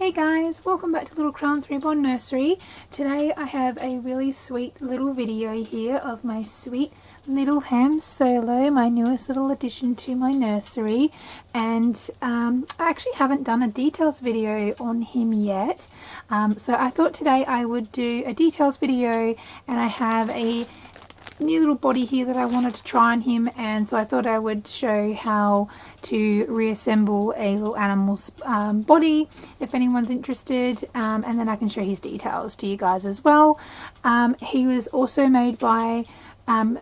Hey guys, welcome back to Little Crown's Reborn Nursery. Today I have a really sweet little video here of my sweet little Ham Solo, my newest little addition to my nursery. And I actually haven't done a details video on him yet. So I thought today I would do a details video, and I have a new little body here that I wanted to try on him, and so I thought I would show how to reassemble a little animal's body if anyone's interested, and then I can show his details to you guys as well. He was also made by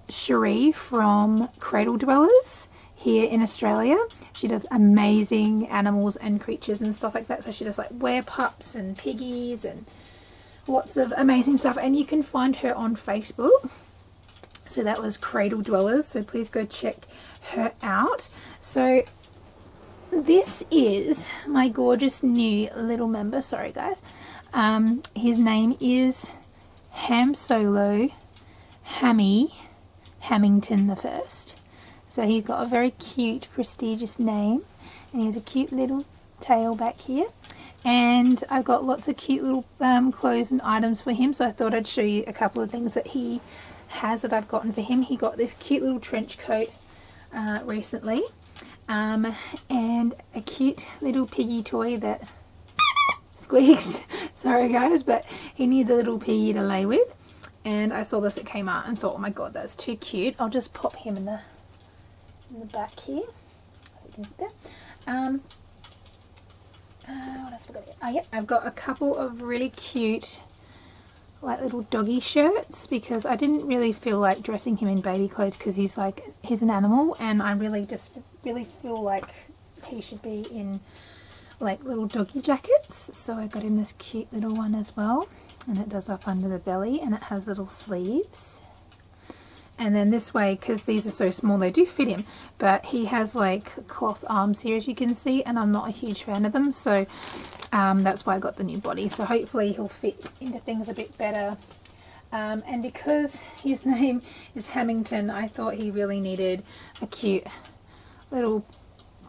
Cherie from Cradle Dwellers here in Australia. She does amazing animals and creatures and stuff like that, so she does like werepups and piggies and lots of amazing stuff, and you can find her on Facebook. So that was Cradle Dwellers, so please go check her out. So this is my gorgeous new little member. Sorry guys. His name is Ham Solo Hamilton the First. So he's got a very cute, prestigious name, and he has a cute little tail back here. And I've got lots of cute little clothes and items for him, so I thought I'd show you a couple of things that he has that I've gotten for him. He got this cute little trench coat recently, and a cute little piggy toy that squeaks. Sorry guys, but he needs a little piggy to lay with, and I saw this at Kmart and thought, oh my god, that's too cute. I'll just pop him in the back here so you can sit there. What else have I got here? Oh yeah, I've got a couple of really cute like little doggy shirts, because I didn't really feel like dressing him in baby clothes because he's an animal, and I really feel like he should be in like little doggy jackets. So I got him this cute little one as well, and it does up under the belly, and it has little sleeves. And then this way, because these are so small, they do fit him, but he has like cloth arms here, as you can see, and I'm not a huge fan of them, so that's why I got the new body. So hopefully he'll fit into things a bit better. And because his name is Hamilton, I thought he really needed a cute little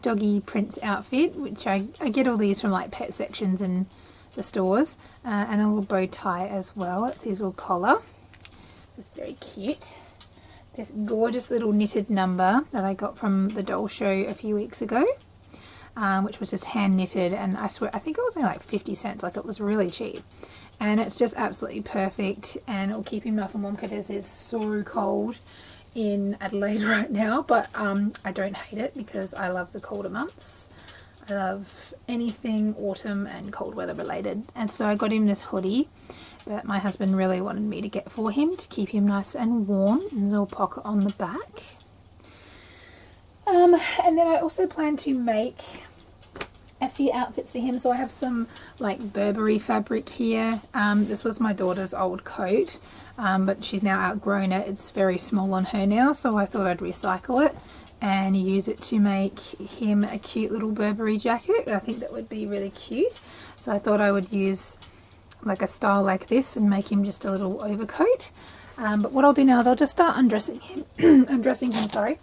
doggy prince outfit, which I get all these from like pet sections in the stores, and a little bow tie as well. It's his little collar. It's very cute. This gorgeous little knitted number that I got from the doll show a few weeks ago, which was just hand knitted, and I swear I think it was only like 50 cents, like it was really cheap, and it's just absolutely perfect, and it'll keep him nice and warm because it's so cold in Adelaide right now. But I don't hate it because I love the colder months. I love anything autumn and cold weather related, and so I got him this hoodie that my husband really wanted me to get for him to keep him nice and warm, and there's a little pocket on the back. And then I also plan to make a few outfits for him. So I have some like Burberry fabric here. This was my daughter's old coat, but she's now outgrown it. It's very small on her now, so I thought I'd recycle it and use it to make him a cute little Burberry jacket. I think that would be really cute, so I thought I would use like a style like this and make him just a little overcoat. But what I'll do now is I'll just start undressing him, sorry,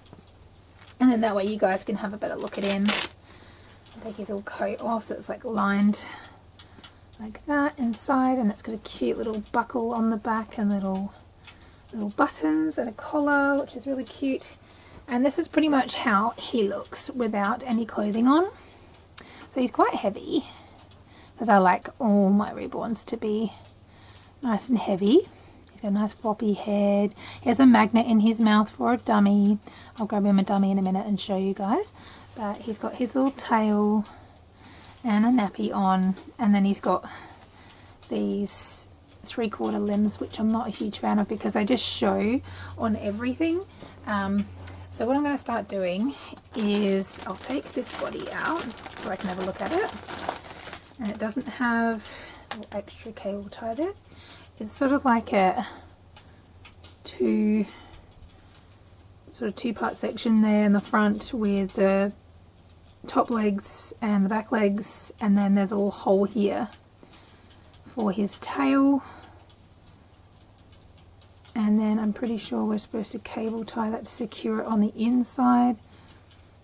and then that way you guys can have a better look at him. I'll take his little coat off, so it's like lined like that inside, and it's got a cute little buckle on the back and little buttons and a collar, which is really cute. And this is pretty much how he looks without any clothing on. So he's quite heavy, because I like all my reborns to be nice and heavy. He's got a nice floppy head. He has a magnet in his mouth for a dummy. I'll grab him a dummy in a minute and show you guys. But he's got his little tail and a nappy on, and then he's got these 3/4 limbs, which I'm not a huge fan of because I just show on everything. So what I'm going to start doing is I'll take this body out so I can have a look at it. And it doesn't have a little extra cable tie there. It's sort of like a two-part section there in the front with the top legs and the back legs, and then there's a little hole here for his tail, and then I'm pretty sure we're supposed to cable tie that to secure it on the inside,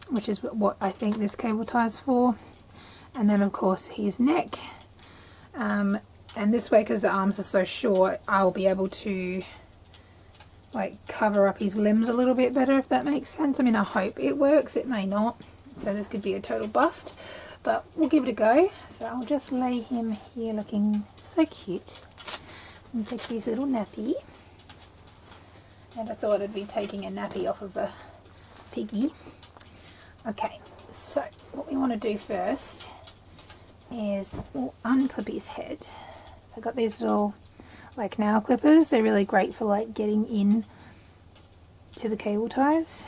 which is what I think this cable tie is for. And then of course his neck And this way, because the arms are so short, I'll be able to like cover up his limbs a little bit better, if that makes sense. I mean, I hope it works. It may not, so this could be a total bust, but we'll give it a go. So I'll just lay him here looking so cute. And take his little nappy. Never thought I'd be taking a nappy off of a piggy. Okay, so what we want to do first is we'll unclip his head. So I've got these little like nail clippers. They're really great for like getting in to the cable ties.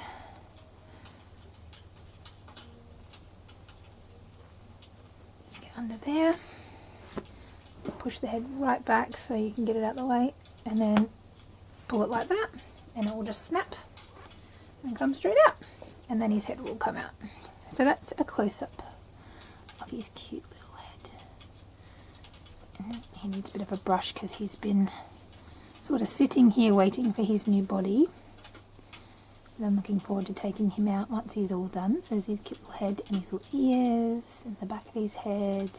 Just get under there. Push the head right back so you can get it out of the way, and then pull it like that, and it will just snap and come straight out, and then his head will come out. So that's a close-up of his cute little head. And he needs a bit of a brush because he's been sort of sitting here waiting for his new body. And I'm looking forward to taking him out once he's all done. So there's his cute little head and his little ears and the back of his head.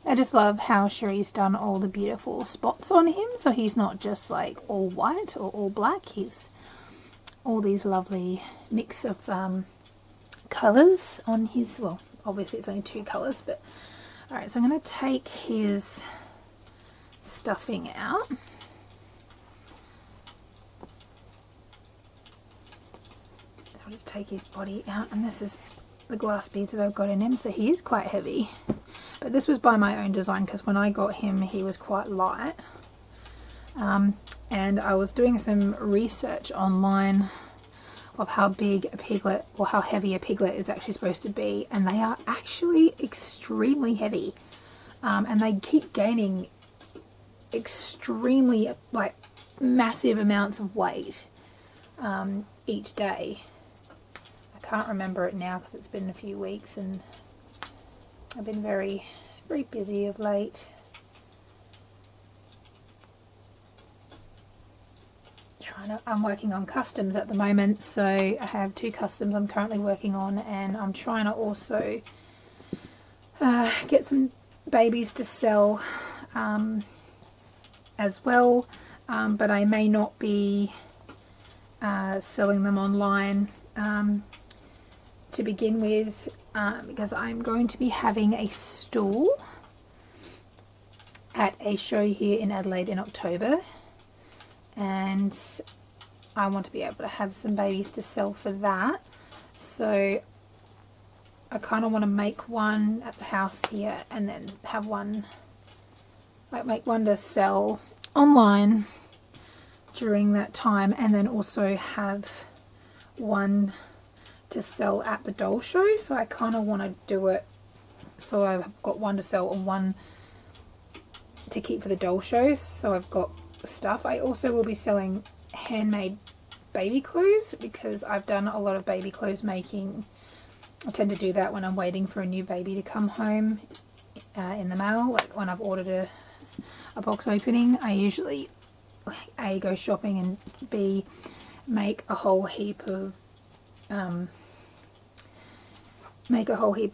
I just love how Cherie's done all the beautiful spots on him, so he's not just like all white or all black. He's all these lovely mix of colours on his, well, obviously it's only 2 colours, but alright, so I'm going to take his stuffing out. So I'll just take his body out, and this is the glass beads that I've got in him, so he is quite heavy. But this was by my own design, because when I got him he was quite light. And I was doing some research online of how big a piglet, or how heavy a piglet is actually supposed to be, and they are actually extremely heavy. And they keep gaining extremely, like, massive amounts of weight each day. I can't remember it now because it's been a few weeks and I've been very busy of late. I'm working on customs at the moment, so I have 2 customs I'm currently working on, and I'm trying to also get some babies to sell as well, but I may not be selling them online to begin with, because I'm going to be having a stall at a show here in Adelaide in October, and I want to be able to have some babies to sell for that. So I kind of want to make one at the house here, and then have one, like make one to sell online during that time, and then also have one to sell at the doll show. So I kind of want to do it so I've got one to sell and one to keep for the doll shows, so I've got stuff. I also will be selling handmade baby clothes, because I've done a lot of baby clothes making. I tend to do that when I'm waiting for a new baby to come home in the mail, like when I've ordered a box opening. I usually A, go shopping, and B, make a whole heap of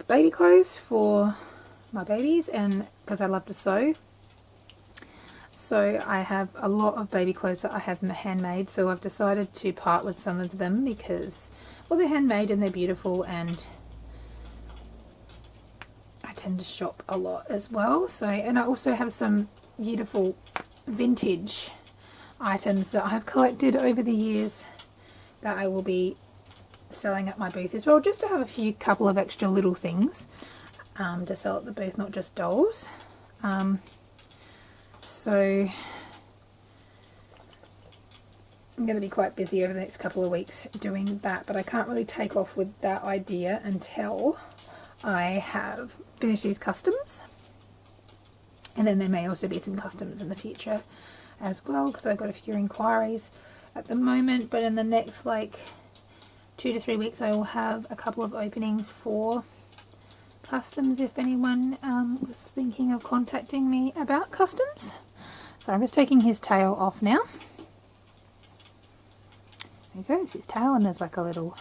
baby clothes for my babies, and because I love to sew. So I have a lot of baby clothes that I have handmade, so I've decided to part with some of them because, well, they're handmade and they're beautiful, and I tend to shop a lot as well. So, and I also have some beautiful vintage items that I've collected over the years that I will be selling at my booth as well, just to have a couple of extra little things to sell at the booth, not just dolls. So I'm going to be quite busy over the next couple of weeks doing that, but I can't really take off with that idea until I have finished these customs, and then there may also be some customs in the future as well, because I've got a few inquiries at the moment. But in the next like 2 to 3 weeks I will have a couple of openings for customs if anyone was thinking of contacting me about customs. So I'm just taking his tail off now. There goes his tail, and there's like a little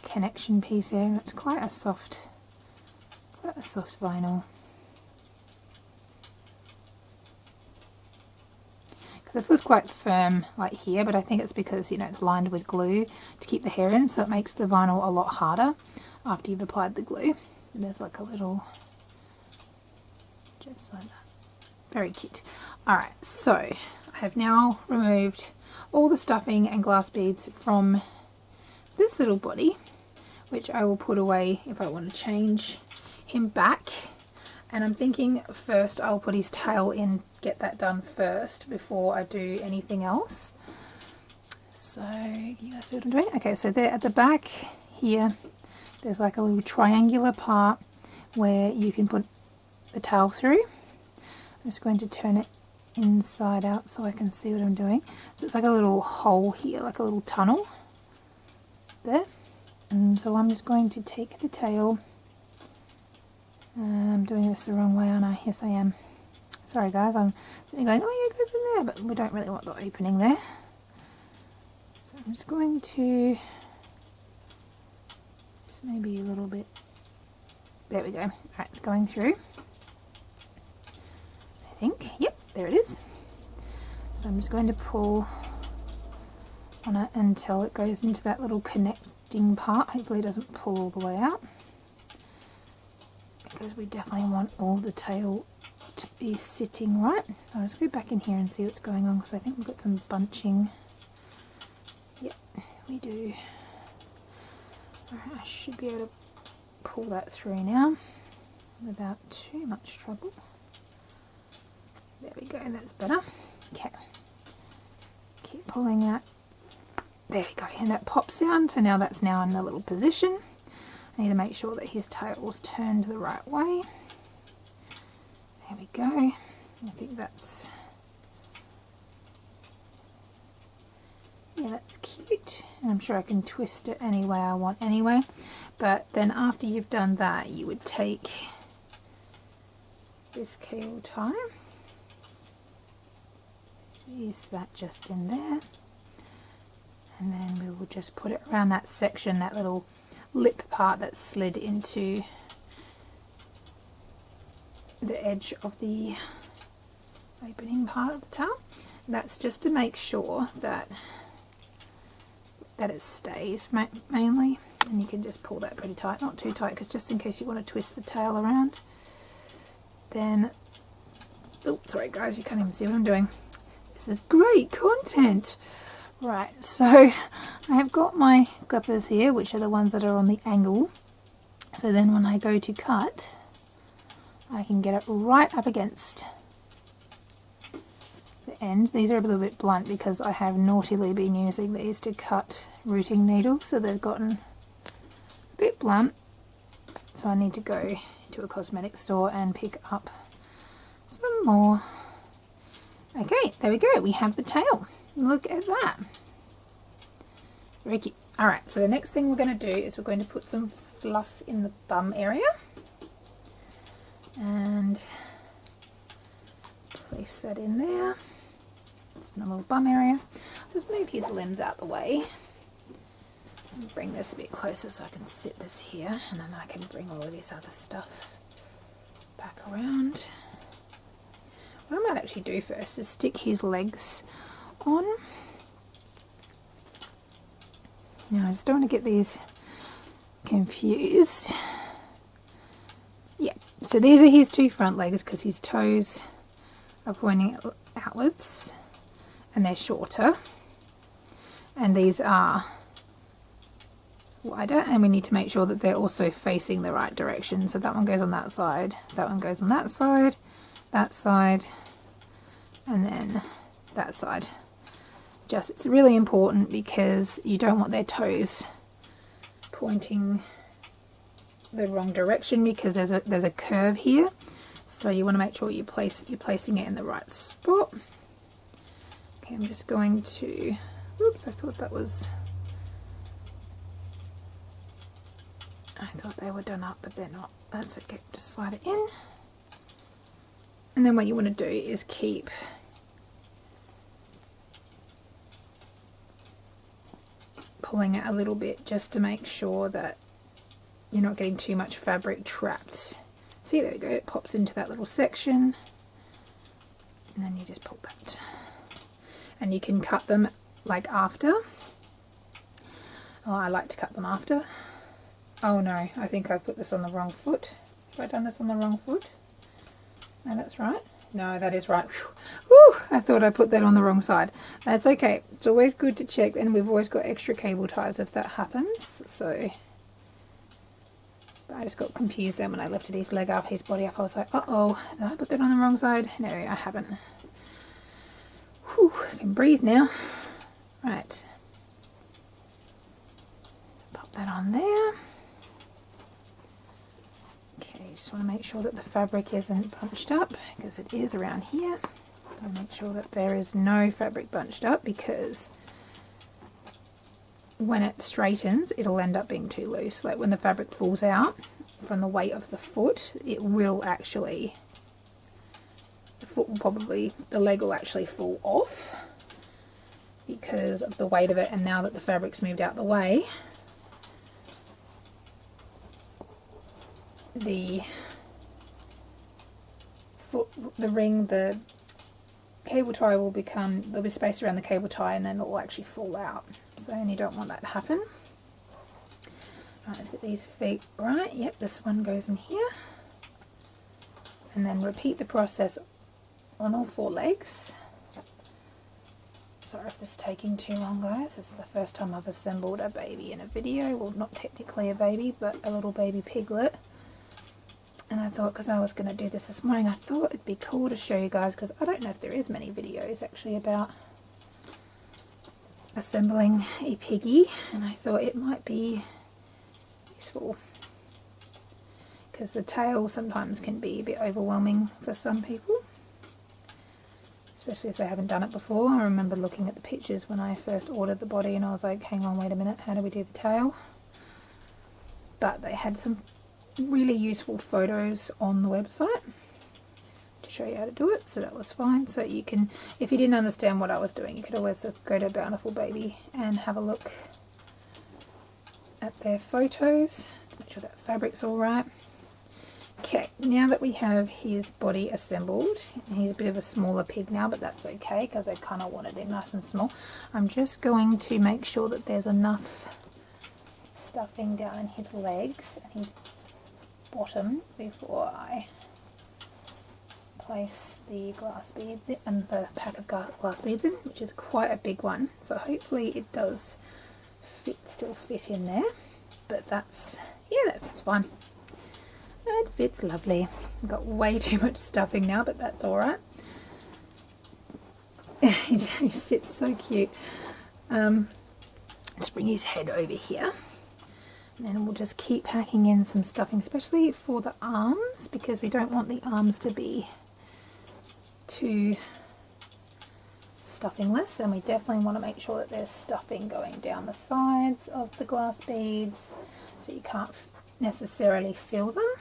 connection piece there, and it's quite a soft vinyl. because it feels quite firm like here, but I think it's because, you know, it's lined with glue to keep the hair in, so it makes the vinyl a lot harder after you've applied the glue. And there's like a little, just like that. Very cute. Alright, so I have now removed all the stuffing and glass beads from this little body, which I will put away if I want to change him back. And I'm thinking first I'll put his tail in, get that done first before I do anything else. So you guys see what I'm doing? Okay, so there at the back here, there's like a little triangular part where you can put the tail through. I'm just going to turn it inside out so I can see what I'm doing. So it's like a little hole here, like a little tunnel there. And so I'm just going to take the tail. I'm doing this the wrong way, aren't I? Yes, I am. Sorry guys, I'm sitting going, oh yeah, it goes in there, but we don't really want the opening there. So I'm just going to, just maybe a little bit, there we go. Alright, it's going through. I think, yep, there it is. So I'm just going to pull on it until it goes into that little connecting part. Hopefully it doesn't pull all the way out, because we definitely want all the tail to be sitting right. I'll just go back in here and see what's going on, because I think we've got some bunching. Yep, we do. Alright, I should be able to pull that through now without too much trouble. There we go, that's better. Okay, keep pulling that. There we go, and that pops down, so now that's now in the little position. I need to make sure that his tail's turned the right way. There we go. I think that's, yeah, that's cute. And I'm sure I can twist it any way I want anyway. But then after you've done that, you would take this cable tie. Use that just in there. And then we will just put it around that section, that little lip part that slid into the edge of the opening part of the tail. And that's just to make sure that it stays mainly, and you can just pull that pretty tight, not too tight, because just in case you want to twist the tail around, then, oh sorry guys, you can't even see what I'm doing. This is great content. Right, so I have got my clippers here, which are the ones that are on the angle, so then when I go to cut, I can get it right up against the end. These are a little bit blunt because I have naughtily been using these to cut routing needles, so they've gotten a bit blunt, so I need to go to a cosmetic store and pick up some more. Okay, there we go, we have the tail. Look at that. Very cute. Alright, so the next thing we're going to do is we're going to put some fluff in the bum area. And place that in there. It's in the little bum area. Just move his limbs out the way. Bring this a bit closer so I can sit this here, and then I can bring all of this other stuff back around. What I might actually do first is stick his legs on. Now I just don't want to get these confused. Yeah, so these are his two front legs because his toes are pointing outwards and they're shorter, and these are wider, and we need to make sure that they're also facing the right direction. So that one goes on that side, that one goes on that side, and then that side. Just, it's really important because you don't want their toes pointing the wrong direction, because there's a curve here, so you want to make sure you're placing it in the right spot. Okay, I'm just going to, oops, I thought they were done up, but they're not. That's okay, just slide it in. And then what you want to do is keep pulling it a little bit just to make sure that you're not getting too much fabric trapped. See, there we go, it pops into that little section, and then you just pull that. and you can cut them like after. Oh, I like to cut them after. Oh no, I think I put this on the wrong foot. Have I done this on the wrong foot? No, that's right. No, that is right. Whew, I thought I put that on the wrong side. That's okay. It's always good to check, and we've always got extra cable ties if that happens. So, but I just got confused then when I lifted his leg up, his body up. I was like, uh-oh, did I put that on the wrong side? No, I haven't. Whew, I can breathe now. Right. Pop that on there. Just want to make sure that the fabric isn't bunched up, because it is around here. I'll make sure that there is no fabric bunched up, because when it straightens it'll end up being too loose. Like when the fabric falls out from the weight of the foot, it will actually, the foot will probably, the leg will actually fall off because of the weight of it. And now that the fabric's moved out the way, the foot, the ring, the cable tie will become, there'll be space around the cable tie, and then it will actually fall out. So, and you don't want that to happen. Right, let's get these feet right. Yep, this one goes in here. And then repeat the process on all 4 legs. Sorry if this is taking too long, guys. This is the first time I've assembled a baby in a video. Well, not technically a baby, but a little baby piglet. And I thought, because I was going to do this morning, I thought it'd be cool to show you guys, because I don't know if there is many videos actually about assembling a piggy, and I thought it might be useful, because the tail sometimes can be a bit overwhelming for some people, especially if they haven't done it before. I remember looking at the pictures when I first ordered the body, and I was like, hang on, wait a minute, how do we do the tail? But they had some really useful photos on the website to show you how to do it, so that was fine. So you can, if you didn't understand what I was doing, you could always go to Bountiful Baby and have a look at their photos, make sure that fabric's all right. Okay, now that we have his body assembled, he's a bit of a smaller pig now, but that's okay, because I kind of wanted him nice and small. I'm just going to make sure that there's enough stuffing down in his legs and his bottom before I place the glass beads in, and the pack of glass beads in, which is quite a big one, so hopefully it does still fit in there. But that's, yeah, that fits fine. It fits lovely. I've got way too much stuffing now, but that's alright. He sits so cute. Let's bring his head over here. And then we'll just keep packing in some stuffing, especially for the arms, because we don't want the arms to be too stuffingless, and we definitely want to make sure that there's stuffing going down the sides of the glass beads, so you can't necessarily fill them.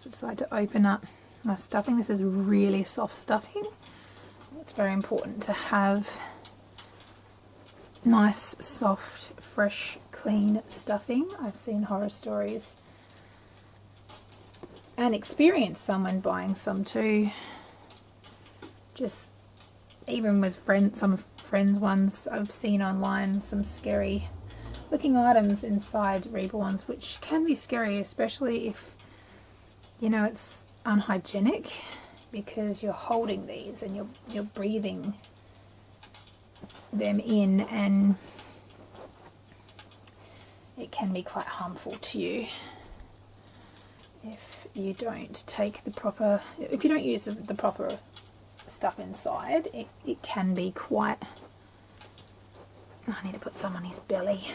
So I decided to open up my stuffing. This is really soft stuffing. It's very important to have nice, soft, fresh, clean stuffing. I've seen horror stories and experienced someone buying some too, just even with some friends ones I've seen online, some scary looking items inside reborns, which can be scary, especially if, you know, it's unhygienic, because you're holding these and you're breathing them in, and it can be quite harmful to you if you don't take the proper, if you don't use the proper stuff inside. It can be quite, I need to put some on his belly.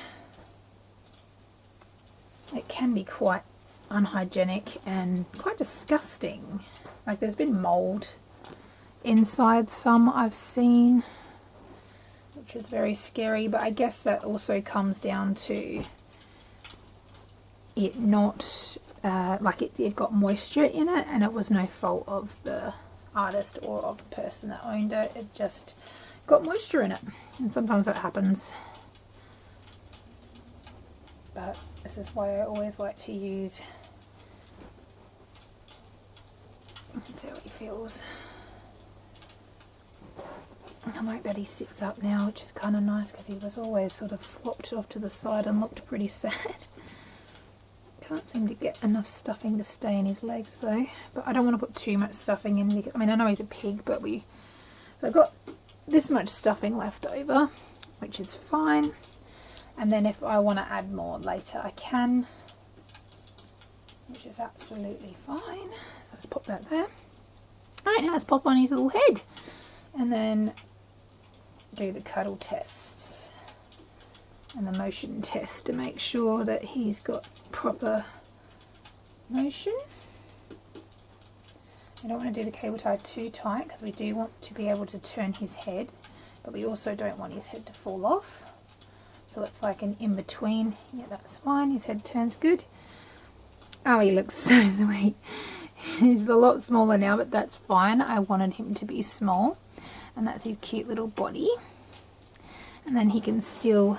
It can be quite unhygienic and quite disgusting. Like, there's been mold inside some I've seen, which is very scary, but I guess that also comes down to it not, like it got moisture in it, and it was no fault of the artist or of the person that owned it. It just got moisture in it, and sometimes that happens. But this is why I always like to use, let's see how he feels. I like that he sits up now, which is kind of nice because he was always sort of flopped off to the side and looked pretty sad. Can't seem to get enough stuffing to stay in his legs though, but I don't want to put too much stuffing in because, I mean, I know he's a pig, but so I've got this much stuffing left over, which is fine. And then if I want to add more later, I can, which is absolutely fine. So let's pop that there. Alright, now let's pop on his little head and then do the cuddle test and the motion test to make sure that he's got proper motion. I don't want to do the cable tie too tight because we do want to be able to turn his head, but we also don't want his head to fall off. So it's like an in-between. Yeah, that's fine. His head turns good. Oh, he looks so sweet. He's a lot smaller now, but that's fine. I wanted him to be small. And that's his cute little body. And then he can still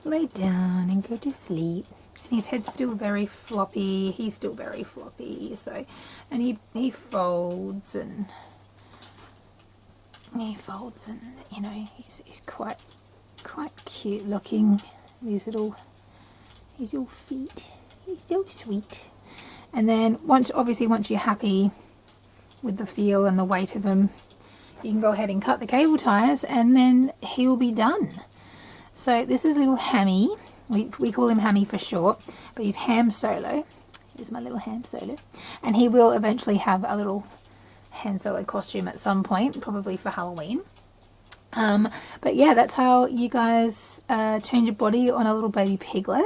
lay down and go to sleep. And his head's still very floppy. He's still very floppy. So, and he folds and you know, he's quite cute looking. His little feet. He's so sweet. And then once you're happy with the feel and the weight of him, you can go ahead and cut the cable ties and then he'll be done. So this is little Hammy. We call him Hammy for short, but he's Ham Solo. Here's my little Ham Solo. And he will eventually have a little Han Solo costume at some point, probably for Halloween. But yeah, that's how you guys change a body on a little baby piglet.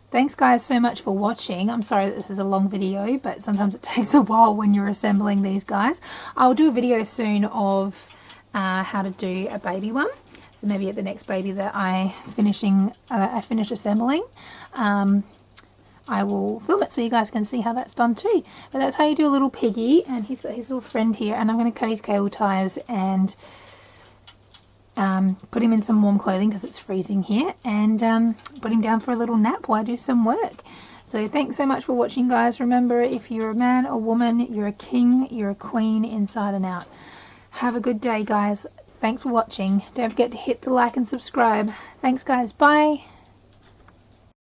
Thanks guys so much for watching. I'm sorry that this is a long video, but sometimes it takes a while when you're assembling these guys. I'll do a video soon of how to do a baby one. So maybe at the next baby that I finish assembling, I will film it so you guys can see how that's done too. But that's how you do a little piggy, and he's got his little friend here, and I'm going to cut his cable ties and put him in some warm clothing because it's freezing here, and put him down for a little nap while I do some work. So thanks so much for watching guys. Remember, if you're a man or woman, you're a king, you're a queen inside and out. Have a good day guys. Thanks for watching. Don't forget to hit the like and subscribe. Thanks guys. Bye.